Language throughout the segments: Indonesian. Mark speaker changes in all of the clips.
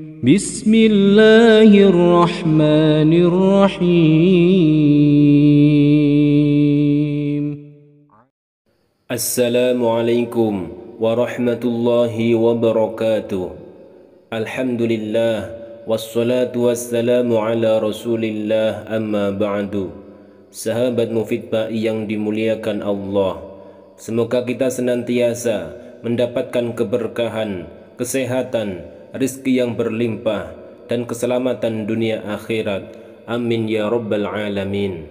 Speaker 1: Bismillahirrahmanirrahim.
Speaker 2: Assalamualaikum warahmatullahi wabarakatuh. Alhamdulillah wassalatu wassalamu ala rasulillah, amma ba'du. Sahabat Mufid Ba'i yang dimuliakan Allah, semoga kita senantiasa mendapatkan keberkahan, kesehatan, rizki yang berlimpah, dan keselamatan dunia akhirat. Amin ya rabbal alamin.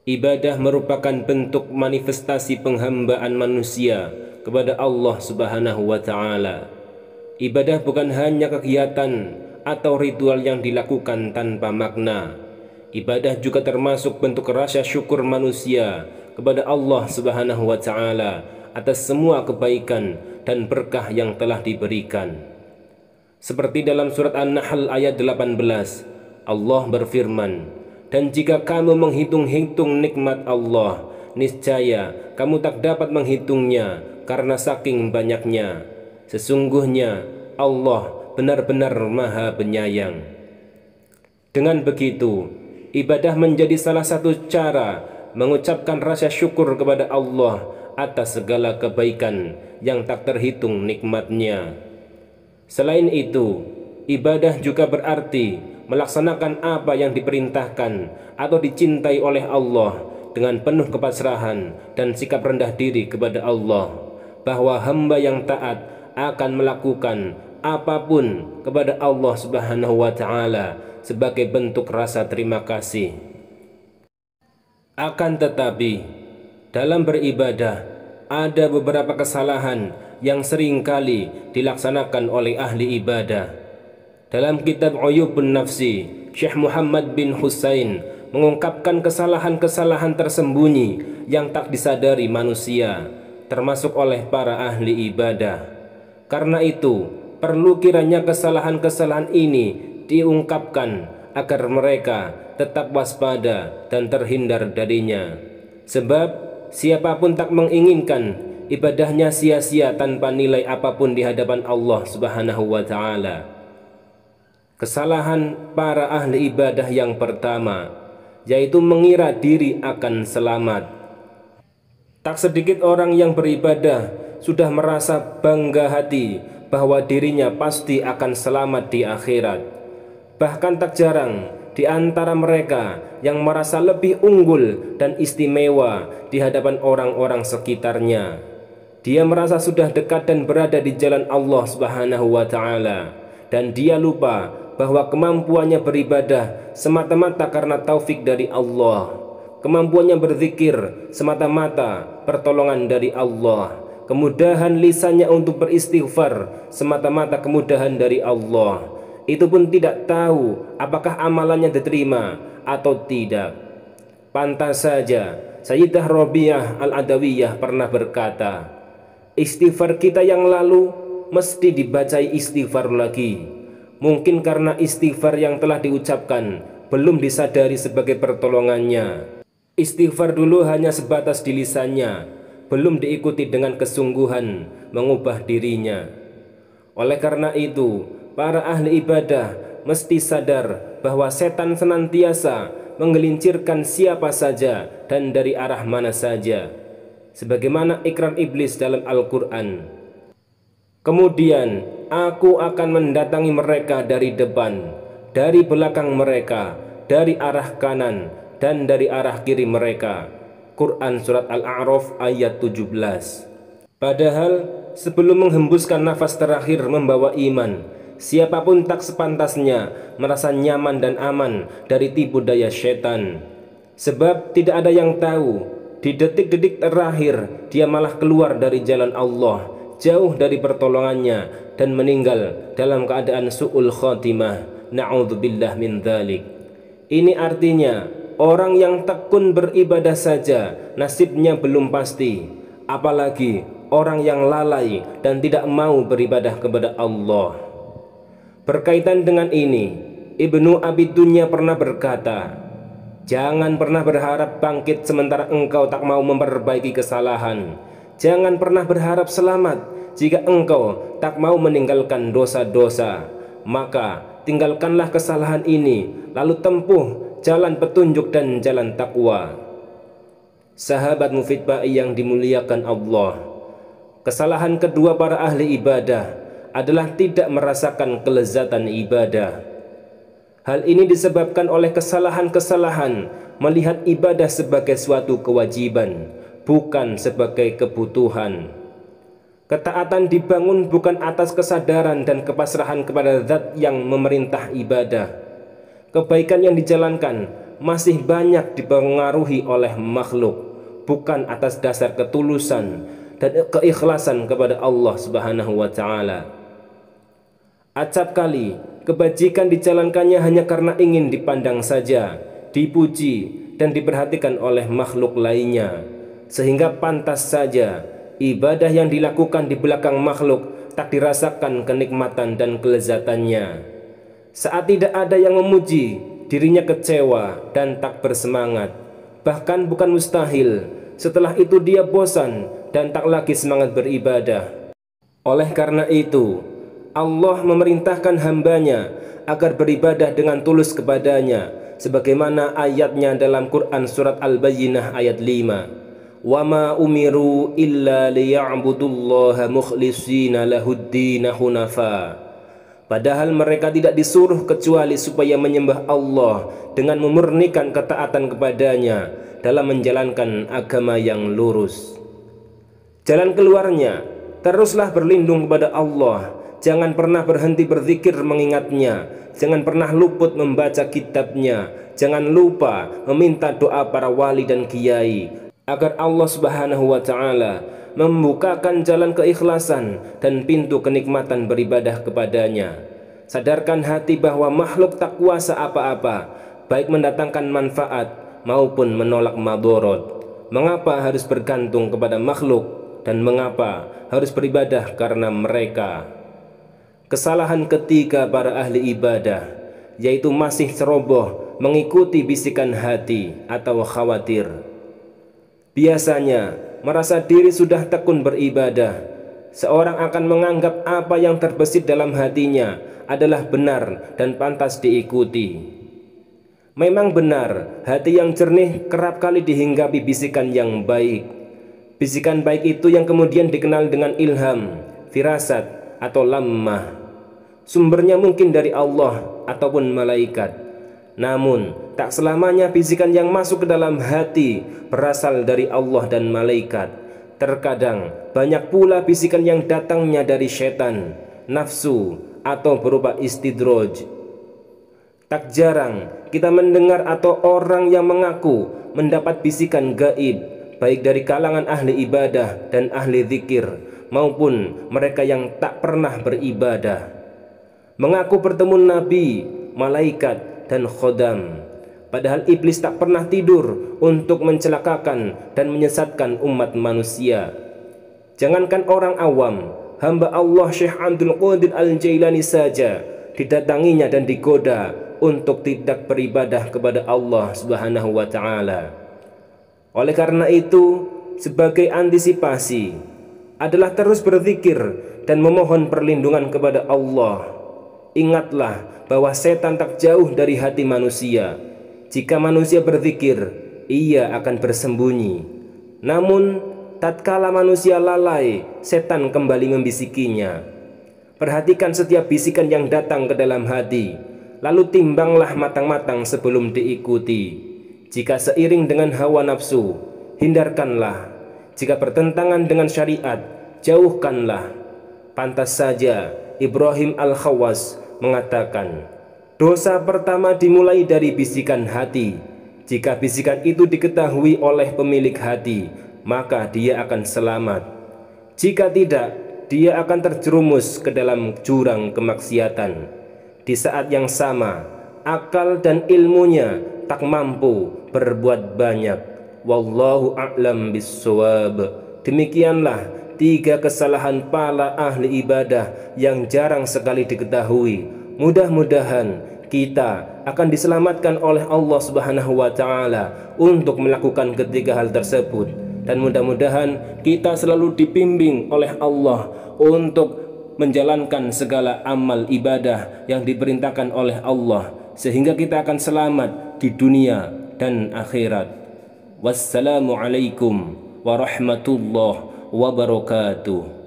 Speaker 2: Ibadah merupakan bentuk manifestasi penghambaan manusia kepada Allah Subhanahu wa Ta'ala. Ibadah bukan hanya kegiatan atau ritual yang dilakukan tanpa makna. Ibadah juga termasuk bentuk rasa syukur manusia kepada Allah Subhanahu wa Ta'ala atas semua kebaikan dan berkah yang telah diberikan. Seperti dalam surat An-Nahl ayat 18, Allah berfirman, "Dan jika kamu menghitung-hitung nikmat Allah, niscaya kamu tak dapat menghitungnya karena saking banyaknya. Sesungguhnya Allah benar-benar Maha Penyayang." Dengan begitu, ibadah menjadi salah satu cara mengucapkan rasa syukur kepada Allah atas segala kebaikan yang tak terhitung nikmatnya. Selain itu, ibadah juga berarti melaksanakan apa yang diperintahkan atau dicintai oleh Allah dengan penuh kepasrahan dan sikap rendah diri kepada Allah, bahwa hamba yang taat akan melakukan apapun kepada Allah Subhanahu wa Ta'ala sebagai bentuk rasa terima kasih. Akan tetapi, dalam beribadah ada beberapa kesalahan yang sering kali dilaksanakan oleh ahli ibadah. Dalam kitab Uyubun Nafsi, Syekh Muhammad bin Husain mengungkapkan kesalahan-kesalahan tersembunyi yang tak disadari manusia, termasuk oleh para ahli ibadah. Karena itu, perlu kiranya kesalahan-kesalahan ini diungkapkan agar mereka tetap waspada dan terhindar darinya. Sebab siapapun tak menginginkan ibadahnya sia-sia tanpa nilai apapun di hadapan Allah Subhanahu wa Ta'ala. Kesalahan para ahli ibadah yang pertama yaitu mengira diri akan selamat. Tak sedikit orang yang beribadah sudah merasa bangga hati bahwa dirinya pasti akan selamat di akhirat. Bahkan tak jarang di antara mereka yang merasa lebih unggul dan istimewa di hadapan orang-orang sekitarnya. Dia merasa sudah dekat dan berada di jalan Allah Subhanahu wa Ta'ala, dan dia lupa bahwa kemampuannya beribadah semata-mata karena taufik dari Allah. Kemampuannya berzikir semata-mata pertolongan dari Allah. Kemudahan lisannya untuk beristighfar semata-mata kemudahan dari Allah. Itu pun tidak tahu apakah amalannya diterima atau tidak. Pantas saja Sayyidah Rabi'ah Al-Adawiyah pernah berkata, "Istighfar kita yang lalu mesti dibacai istighfar lagi. Mungkin karena istighfar yang telah diucapkan belum disadari sebagai pertolongannya. Istighfar dulu hanya sebatas di lisannya, belum diikuti dengan kesungguhan mengubah dirinya." Oleh karena itu, para ahli ibadah mesti sadar bahwa setan senantiasa menggelincirkan siapa saja dan dari arah mana saja, sebagaimana ikrar iblis dalam Al-Quran. "Kemudian aku akan mendatangi mereka dari depan, dari belakang mereka, dari arah kanan, dan dari arah kiri mereka." Quran Surat Al-A'raf ayat 17. Padahal sebelum menghembuskan nafas terakhir membawa iman, siapapun tak sepantasnya merasa nyaman dan aman dari tipu daya setan. Sebab tidak ada yang tahu, di detik-detik terakhir dia malah keluar dari jalan Allah, jauh dari pertolongannya, dan meninggal dalam keadaan su'ul khotimah. Na'udzubillah min dzalik. Ini artinya orang yang tekun beribadah saja nasibnya belum pasti, apalagi orang yang lalai dan tidak mau beribadah kepada Allah. Berkaitan dengan ini, Ibnu Abi Dunya pernah berkata, "Jangan pernah berharap bangkit sementara engkau tak mau memperbaiki kesalahan. Jangan pernah berharap selamat jika engkau tak mau meninggalkan dosa-dosa. maka tinggalkanlah kesalahan ini, lalu tempuh jalan petunjuk dan jalan takwa. Sahabat Mufid Ba'i yang dimuliakan Allah, kesalahan kedua para ahli ibadah adalah tidak merasakan kelezatan ibadah. Hal ini disebabkan oleh kesalahan-kesalahan melihat ibadah sebagai suatu kewajiban, bukan sebagai kebutuhan. Ketaatan dibangun bukan atas kesadaran dan kepasrahan kepada zat yang memerintah ibadah. Kebaikan yang dijalankan masih banyak dipengaruhi oleh makhluk, bukan atas dasar ketulusan dan keikhlasan kepada Allah Subhanahu wa Ta'ala. Acap kali kebajikan dijalankannya hanya karena ingin dipandang saja, dipuji dan diperhatikan oleh makhluk lainnya, sehingga pantas saja ibadah yang dilakukan di belakang makhluk tak dirasakan kenikmatan dan kelezatannya. Saat tidak ada yang memuji, dirinya kecewa dan tak bersemangat. Bahkan bukan mustahil, setelah itu dia bosan dan tak lagi semangat beribadah. Oleh karena itu, Allah memerintahkan hambanya agar beribadah dengan tulus kepadanya, sebagaimana ayatnya dalam Quran surat Al-Bayyinah ayat 5. Wa ma umiru illa liya'budullaha mukhlishina lahuddina hunafa. Padahal mereka tidak disuruh kecuali supaya menyembah Allah dengan memurnikan ketaatan kepadanya dalam menjalankan agama yang lurus. Jalan keluarnya, teruslah berlindung kepada Allah. Jangan pernah berhenti berzikir mengingatnya. Jangan pernah luput membaca kitabnya. Jangan lupa meminta doa para wali dan kiai agar Allah Subhanahu wa Ta'ala membukakan jalan keikhlasan dan pintu kenikmatan beribadah kepadanya. Sadarkan hati bahwa makhluk tak kuasa apa-apa, baik mendatangkan manfaat maupun menolak madorot. Mengapa harus bergantung kepada makhluk dan mengapa harus beribadah karena mereka? Kesalahan ketiga para ahli ibadah yaitu masih ceroboh mengikuti bisikan hati atau khawatir. Biasanya merasa diri sudah tekun beribadah, seorang akan menganggap apa yang terbesit dalam hatinya adalah benar dan pantas diikuti. Memang benar, hati yang jernih kerap kali dihinggapi bisikan yang baik. Bisikan baik itu yang kemudian dikenal dengan ilham, firasat atau lammah. Sumbernya mungkin dari Allah ataupun malaikat. Namun tak selamanya bisikan yang masuk ke dalam hati berasal dari Allah dan malaikat. Terkadang banyak pula bisikan yang datangnya dari setan, nafsu atau berupa istidraj. Tak jarang kita mendengar atau orang yang mengaku mendapat bisikan gaib, baik dari kalangan ahli ibadah dan ahli zikir maupun mereka yang tak pernah beribadah. Mengaku bertemu nabi, malaikat dan khodam, padahal iblis tak pernah tidur untuk mencelakakan dan menyesatkan umat manusia. Jangankan orang awam, hamba Allah Syekh Abdul Qadir Al-Jailani saja didatanginya dan digoda untuk tidak beribadah kepada Allah Subhanahu wa Ta'ala. Oleh karena itu, sebagai antisipasi adalah terus berzikir dan memohon perlindungan kepada Allah. Ingatlah bahwa setan tak jauh dari hati manusia. Jika manusia berzikir, ia akan bersembunyi. Namun, tatkala manusia lalai, setan kembali membisikinya. Perhatikan setiap bisikan yang datang ke dalam hati, lalu timbanglah matang-matang sebelum diikuti. Jika seiring dengan hawa nafsu, hindarkanlah. Jika bertentangan dengan syariat, jauhkanlah. Pantas saja Ibrahim Al-Khawas mengatakan, dosa pertama dimulai dari bisikan hati. Jika bisikan itu diketahui oleh pemilik hati, maka dia akan selamat. Jika tidak, dia akan terjerumus ke dalam jurang kemaksiatan. Di saat yang sama, akal dan ilmunya tak mampu berbuat banyak. Wallahu a'lam bissawab. Demikianlah 3 kesalahan para ahli ibadah yang jarang sekali diketahui. Mudah-mudahan kita akan diselamatkan oleh Allah Subhanahu wa Ta'ala untuk melakukan ketiga hal tersebut, dan mudah-mudahan kita selalu dibimbing oleh Allah untuk menjalankan segala amal ibadah yang diperintahkan oleh Allah, sehingga kita akan selamat di dunia dan akhirat. Wassalamualaikum warahmatullahi wabarakatuh.